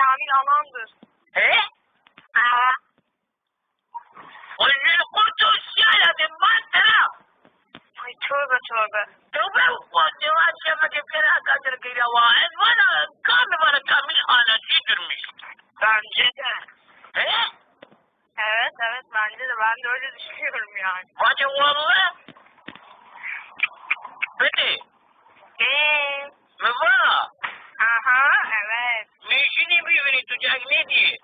Kamil Alan'dır. He? Ha. Onun kurtul şialadım ben sana. Ay tövbe tövbe. Tövbe koydum akşama kefere kaçır kıyla var. Bana Kamil ana sürdürmüş. Bence de. He? Evet bence de. Ben de öyle düşünüyorum yani. Hadi valla. Peki. Mi var? Aha evet. Nişini birbirini tutacak ne diye?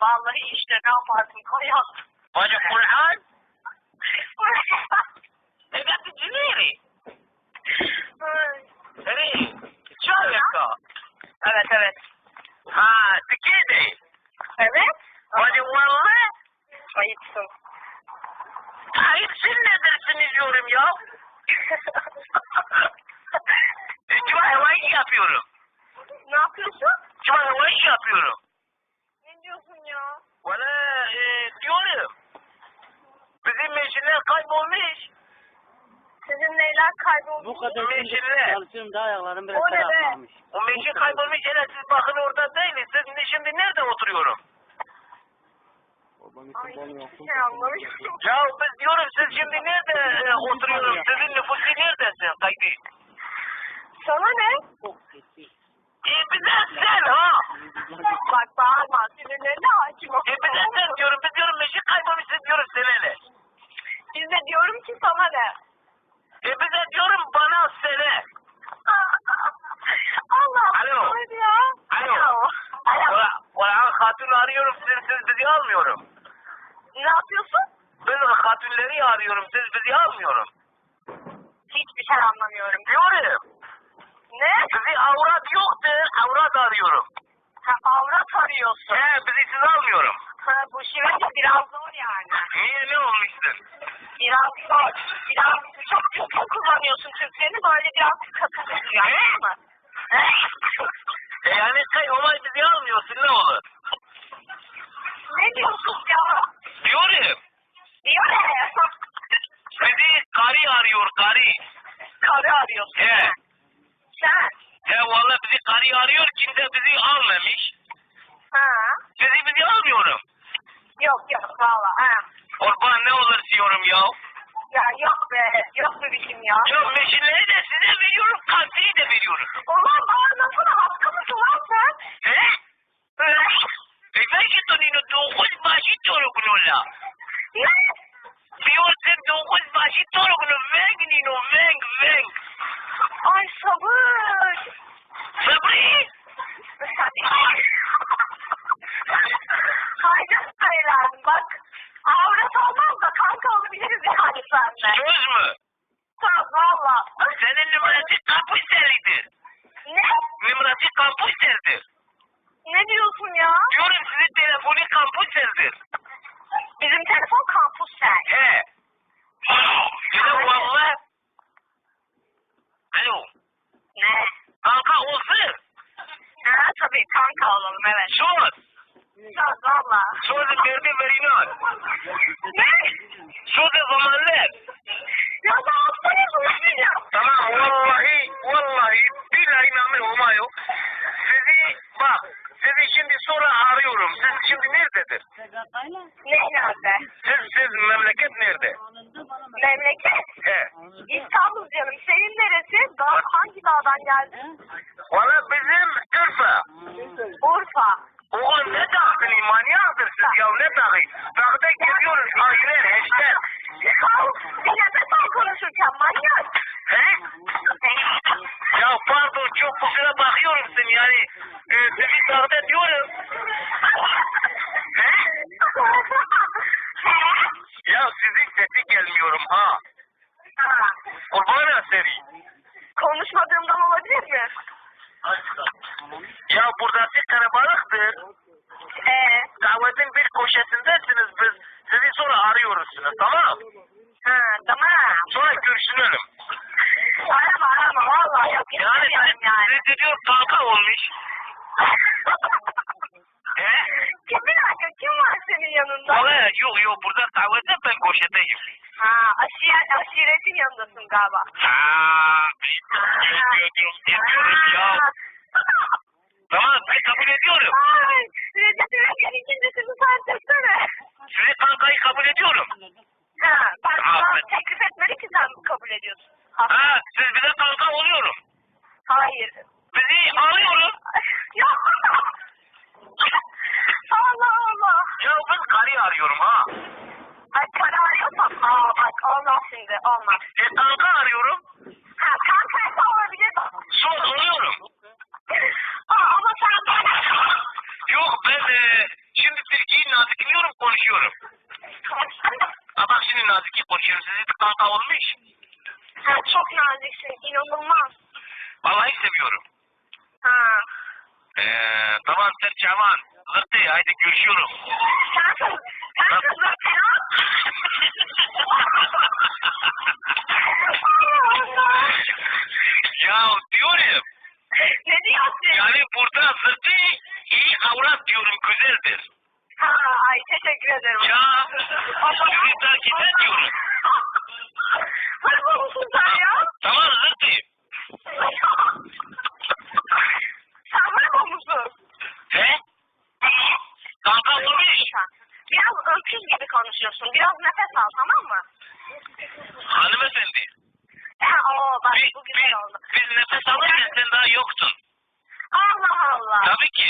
Vallahi işte ne yaparsın hayat. Hadi Kur'an. Evet dinleri. Seri. Çay yakka. Evet. Ha dikede. Evet. Hadi valla. Ayıpsın. Hayır siz ne dersiniz diyorum ya? Çay havayı yapıyorum. Ne yapıyorsun? Çay havayı yapıyorum. Ne diyorsun ya? Valla diyorum. Bizim meşinler kaybolmuş. Sizin neyler kayboldu? Bu kadar Meşinler. çalışıyorum da ayaklarım biraz O ne be? taraflanmış. O meşin kaybolmuş hele siz bakın orada değiliz. Siz şimdi nerede oturuyorum? Ay hiçbir şey anlamıyorum. Ya biz diyorum siz şimdi nerede oturuyorsunuz? Sizin nüfusu neredesin kaydı? Sana ne? Çok kötü. Bize sen ha. Bak bağırma. Sinirlerine hakim ol. Bize sen diyorum. Biz diyorum meşin kaybolmuş siz diyoruz senele. Biz de diyorum ki sana ne? Bize diyorum bana sene. Allah Alo. Allah ya. Alo. Alo. Ulan hatun arıyorum siz bizi almıyorum. Ne yapıyorsun? Ben hatunları arıyorum siz bizi almıyorum. Hiçbir şey anlamıyorum. Diyorum. Ne? Bizi avrat yoktur. Avrat arıyorum. Ha, avrat arıyorsun. Bizi siz almıyorum. Ha, bu şiveci biraz zor yani. Niye ne olmuştur? Biraz zor. Biraz çok kullanıyorsun Türklerini böyle biraz katı oluyor. Anladın mı? Yani sen olay bizi almıyorsun ne olur? Ne diyorsun ya? Diyorum. Diyor ne? Bizi karı arıyor karı. Karı arıyorsun. He. Sen? Valla bizi karı arıyor kimse bizi almamış. Ha? Bizi almıyorum. Yok valla. Ha. Kurban ne olur diyorum ya. Ya yok be. Yok be biçim ya. Ya meşinleri de size veriyorum kasayı da veriyorum. Ulan bağırmasana hakkı mısın lan sen? He? Belki tonino 9 başı toruknola. Ne? Diyorsun 9 başı torukno vengnino veng. Ay sabır. Sabri. Haydi sayılan bak. Avrat olmaz da kanka olabiliriz yani senle. Söz mü? Tamam valla. Senin numarası kampüselidir. Ne? Numarası kampüseldir. Ne diyorsun ya? Diyorum sizin telefonu kampüseldir. Bizim telefon kampüs sen. He. Bir de valla. Alo. Ne? Kanka olsun. Ha tabii kanka olalım evet. Söz. Söz valla. Söz verdi veriyor. Ne? Söz zamanlar. Ya da hastane buluşun ya. Tamam vallahi billahi namı olmuyor. Sizi şimdi sonra arıyorum. Siz şimdi nerededir? Ne nerede? Siz memleket nerede? Memleket. He. İstanbul canım. Senin neresi? Dağ, hangi dağdan geldin? Valla bizim Urfa. Urfa. Oğlum ne dağıtın manyaktır siz ya ne dağı? Dağda geziyoruz aileler eşler. Bir nefes al konuşurken manyak. He? Ya pardon çok kusura bakıyorum sen yani. Sizi dağda diyorum. He? Ya sizin sesi gelmiyorum ha. Kurban seri. Konuşmadığımdan olabilir mi? Ya burası karabalıktır. Kahvetin bir köşesindesiniz biz. Sizi sonra arıyoruzsunuz tamam? Ha tamam. Sonra görüşelim. Arama vallahi yok. Yani sizi diyor kanka olmuş. Bir dakika kim var senin yanında? Valla yok burada kahvede ben köşedeyim. Ha aşiretin yanındasın galiba. Haa. Diyorum ya. Tamam ben kabul ediyorum. Ay, Recep İvedik'in ikincisini sen çeksene. Sizi kankayı kabul ediyorum. Ha, ben sana Aferin. teklif etmedi ki sen kabul ediyorsun. Ha. Ha siz bize kanka oluyorum. Hayır. Sizi arıyorum. Ya Allah Allah. Ya ben karıyı arıyorum ha. Ay para arıyorsam bak olmaz şimdi olmaz. Kanka arıyorum. Ha kankaysa olabilir. Son oluyorum. Ama sen bana. Yok ben şimdi Türkiye'yi nazikliyorum konuşuyorum. Ha bak şimdi nazikliği konuşuyorum. Sizi kanka olmuş. Ha, çok naziksin inanılmaz. Vallahi seviyorum. Ha. Tamam sen Çaman. Zırtı haydi görüşüyorum. Sen zaten Ya diyorum. ne diyorsun? Yani burada zırtı iyi avrat diyorum güzeldir. Ha, ay teşekkür ederim. Ya sizi takip ediyorum. Hırma mısın sen ya? Tamam zırtı. Sen hırma mısın? He? Kanka olmuş. Biraz öküz gibi konuşuyorsun. Biraz nefes al tamam mı? Hanımefendi. Ha, bak bu güzel oldu. Biz nefes alırken sen daha yoktun. Allah Allah. Tabii ki.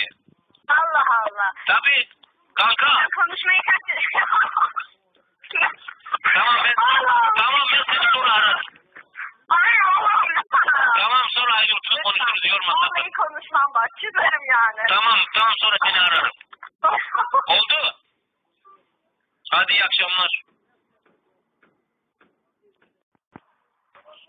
Allah Allah. Tabii. Kanka. Ben konuşmayı kaç Tamam ben seni sonra ararım. Ay Allah'ım ne sana. Tamam sonra ayrıltıp konuşuruz yorma sakın. Vallahi konuşmam bak çizerim yani. Tamam sonra seni ararım. Oldu. Hadi iyi akşamlar.